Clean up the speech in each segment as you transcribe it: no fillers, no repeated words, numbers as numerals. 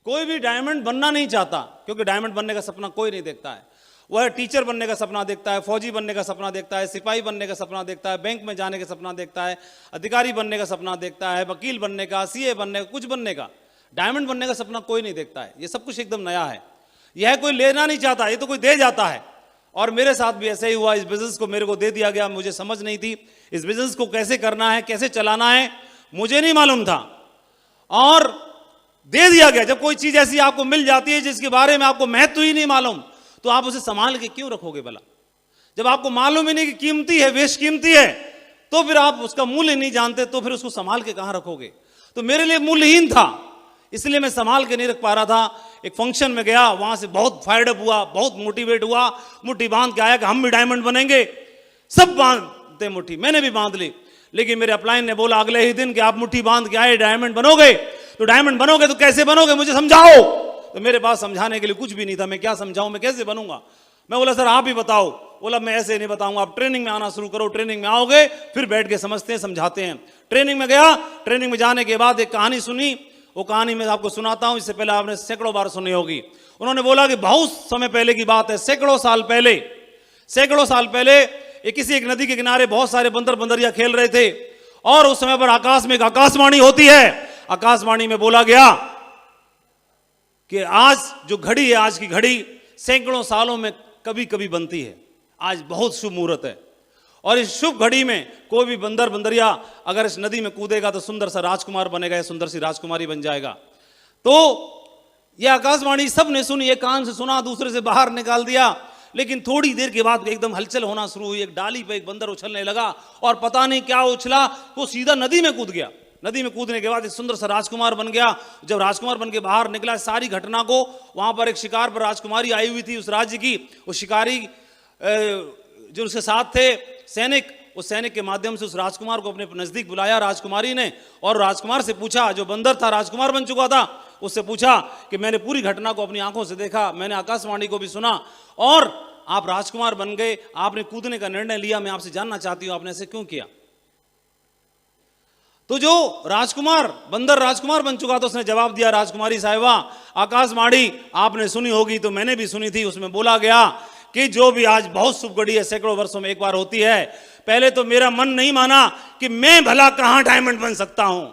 कोई भी डायमंड बनना नहीं चाहता, क्योंकि डायमंड बनने का सपना कोई नहीं देखता है। वह टीचर बनने का सपना देखता है, फौजी बनने का सपना देखता है, सिपाही बनने का सपना देखता है, बैंक में जाने का सपना देखता है, अधिकारी बनने का सपना देखता है, वकील बनने का, सीए बनने का, कुछ बनने का। डायमंड बनने का सपना कोई नहीं देखता है। ये सब कुछ एकदम नया है, यह कोई लेना नहीं चाहता, ये तो कोई दे जाता है। और मेरे साथ भी ऐसे ही हुआ। इस बिजनेस को मेरे को दे दिया गया, मुझे समझ नहीं थी इस बिजनेस को कैसे करना है, कैसे चलाना है, मुझे नहीं मालूम था, और दे दिया गया। जब कोई चीज ऐसी आपको मिल जाती है जिसके बारे में आपको महत्व ही नहीं मालूम, तो आप उसे संभाल के क्यों रखोगे भला? जब आपको मालूम ही नहीं कि कीमती है, बेशकीमती है, तो फिर आप उसका मूल्य नहीं जानते, तो फिर उसको संभाल के कहां रखोगे? तो मेरे लिए मूल्यहीन था, इसलिए मैं संभाल के नहीं रख पा रहा था। एक फंक्शन में गया, वहां से बहुत फायर्ड अप हुआ, बहुत मोटिवेट हुआ, मुट्ठी बांध के आया कि हम भी डायमंड बनेंगे। सब बांधते मुट्ठी, मैंने भी बांध ली। लेकिन मेरे अपलाइन ने बोला अगले ही दिन कि आप मुट्ठी बांध के आए, डायमंड बनोगे। तो डायमंड बनोगे तो कैसे बनोगे, मुझे समझाओ। तो मेरे पास समझाने के लिए कुछ भी नहीं था, मैं क्या समझाऊं, मैं कैसे बनूंगा? मैं बोला सर आप ही बताओ। बोला मैं ऐसे नहीं बताऊंगा, आप ट्रेनिंग में आना शुरू करो, ट्रेनिंग में आओगे फिर बैठ के समझते हैं, समझाते हैं। ट्रेनिंग में गया, ट्रेनिंग में जाने के बाद एक कहानी सुनी, वो कहानी मैं आपको सुनाता हूं, इससे पहले आपने सैकड़ों बार सुनी होगी। उन्होंने बोला कि बहुत समय पहले की बात है, सैकड़ों साल पहले किसी एक नदी के किनारे बहुत सारे बंदर बंदरिया खेल रहे थे, और उस समय पर आकाश में एक आकाशवाणी होती है। आकाशवाणी में बोला गया कि आज जो घड़ी है, आज की घड़ी सैकड़ों सालों में कभी कभी बनती है, आज बहुत शुभ मुहूर्त है, और इस शुभ घड़ी में कोई भी बंदर बंदरिया अगर इस नदी में कूदेगा तो सुंदर सा राजकुमार बनेगा या सुंदर सी राजकुमारी बन जाएगा। तो यह आकाशवाणी सबने सुनी, एक कान से सुना, दूसरे से बाहर निकाल दिया। लेकिन थोड़ी देर के बाद एकदम हलचल होना शुरू हुई, एक डाली पे एक बंदर उछलने लगा, और पता नहीं क्या उछला, वो सीधा नदी में कूद गया। नदी में कूदने के बाद एक सुंदर सा राजकुमार बन गया। जब राजकुमार बन के बाहर निकला, सारी घटना को, वहां पर एक शिकार पर राजकुमारी आई हुई थी उस राज्य की, वो शिकारी जो उसके साथ थे सैनिक, उस सैनिक के माध्यम से उस राजकुमार को अपने नजदीक बुलाया राजकुमारी ने, और राजकुमार से पूछा, जो बंदर था राजकुमार बन चुका था, उससे पूछा कि मैंने पूरी घटना को अपनी आंखों से देखा, मैंने आकाशवाणी को भी सुना, और आप राजकुमार बन गए, आपने कूदने का निर्णय लिया, मैं आपसे जानना चाहती हूं आपने ऐसे क्यों किया? तो जो राजकुमार बंदर राजकुमार बन चुका था, उसने जवाब दिया, राजकुमारी साहिबा आकाशवाणी आपने सुनी होगी, तो मैंने भी सुनी थी। उसमें बोला गया कि जो भी आज बहुत शुभ घड़ी है, सैकड़ों वर्षों में एक बार होती है। पहले तो मेरा मन नहीं माना कि मैं भला कहां डायमंड बन सकता हूं,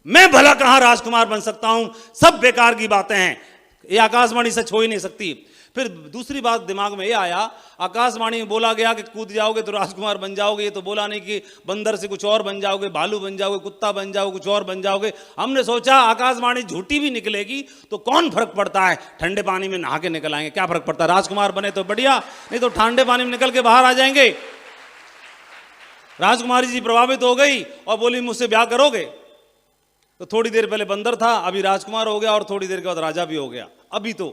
मैं भला कहां राजकुमार बन सकता हूं, सब बेकार की बातें हैं, ये आकाशवाणी सच हो ही नहीं सकती। फिर दूसरी बात दिमाग में ये आया, आकाशवाणी में बोला गया कि कूद जाओगे तो राजकुमार बन जाओगे, ये तो बोला नहीं कि बंदर से कुछ और बन जाओगे, भालू बन जाओगे, कुत्ता बन जाओगे, कुछ और बन जाओगे। हमने सोचा आकाशवाणी झूठी भी निकलेगी तो कौन फर्क पड़ता है, ठंडे पानी में नहा के निकल आएंगे, क्या फर्क पड़ता है, राजकुमार बने तो बढ़िया, नहीं तो ठंडे पानी में निकल के बाहर आ जाएंगे। राजकुमारी जी प्रभावित हो गई और बोली मुझसे ब्याह करोगे? तो थोड़ी देर पहले बंदर था, अभी राजकुमार हो गया, और थोड़ी देर के बाद राजा भी हो गया। अभी तो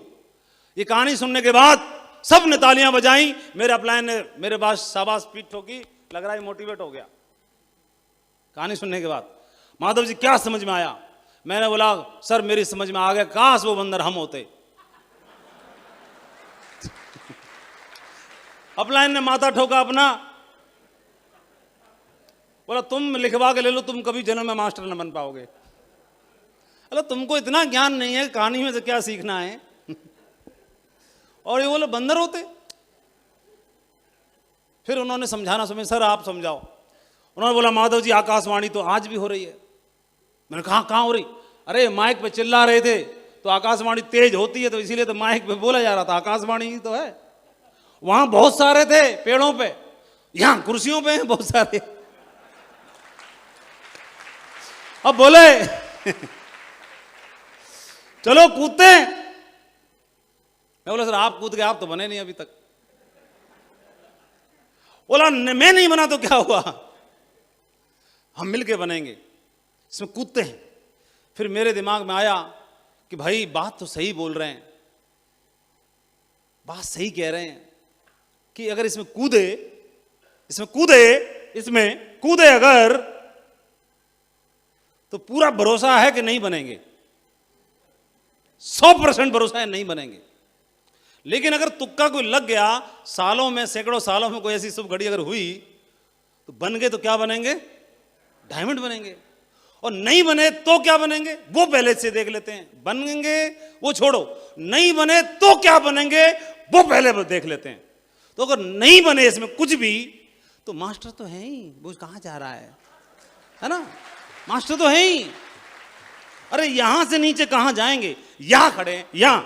ये कहानी सुनने के बाद सब ने तालियां बजाई, मेरे अपलाइन ने मेरे पास शाबाश पीठ ठोकी, लग रहा है मोटिवेट हो गया कहानी सुनने के बाद। माधव जी क्या समझ में आया? मैंने बोला सर मेरी समझ में आ गया, काश वो बंदर हम होते। अपलाइन ने माथा ठोका अपना, बोला तुम लिखवा के ले लो, तुम कभी जन्म में मास्टर न बन पाओगे। अरे तुमको इतना ज्ञान नहीं है, कहानी में से क्या सीखना है? और ये बोले बंदर होते। फिर उन्होंने समझाना समझ, सर आप समझाओ। उन्होंने बोला माधव जी आकाशवाणी तो आज भी हो रही है। मैंने कहा कहाँ हो रही? अरे माइक पे चिल्ला रहे थे तो आकाशवाणी तेज होती है, तो इसीलिए तो माइक पे बोला जा रहा था, आकाशवाणी ही तो है। वहां बहुत सारे थे पेड़ों पे, यहां कुर्सियों पे हैं बहुत सारे। अब बोले चलो कूदते हैं। मैं बोला सर आप कूद गए, आप तो बने नहीं अभी तक। बोला मैं नहीं बना तो क्या हुआ, हम मिलके बनेंगे, इसमें कूदते हैं। फिर मेरे दिमाग में आया कि भाई बात तो सही बोल रहे हैं, बात सही कह रहे हैं कि अगर इसमें कूदे अगर, तो पूरा भरोसा है कि नहीं बनेंगे, 100% भरोसा है नहीं बनेंगे। लेकिन अगर तुक्का कोई लग गया, सालों में सैकड़ों सालों में कोई ऐसी शुभ घड़ी अगर हुई, तो तो बन गए तो क्या बनेंगे? डायमंड बनेंगे। और नहीं बने तो क्या बनेंगे वो पहले से देख लेते हैं। बनेंगे वो छोड़ो, नहीं बने तो क्या बनेंगे वो पहले देख लेते हैं। तो अगर नहीं बने इसमें कुछ भी, तो मास्टर तो है ही, वो कहां जा रहा है ना? मास्टर तो है ही। अरे यहां से नीचे कहां जाएंगे? यहां खड़े हैं, यहां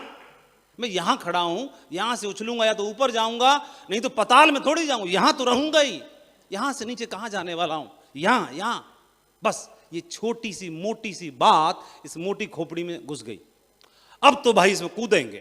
मैं यहां खड़ा हूं, यहां से उछलूंगा या तो ऊपर जाऊंगा, नहीं तो पताल में थोड़ी जाऊंगा, यहां तो रहूंगा ही। यहां से नीचे कहां जाने वाला हूं? यहां यहां। बस ये छोटी सी मोटी सी बात इस मोटी खोपड़ी में घुस गई। अब तो भाई इसमें कूदेंगे।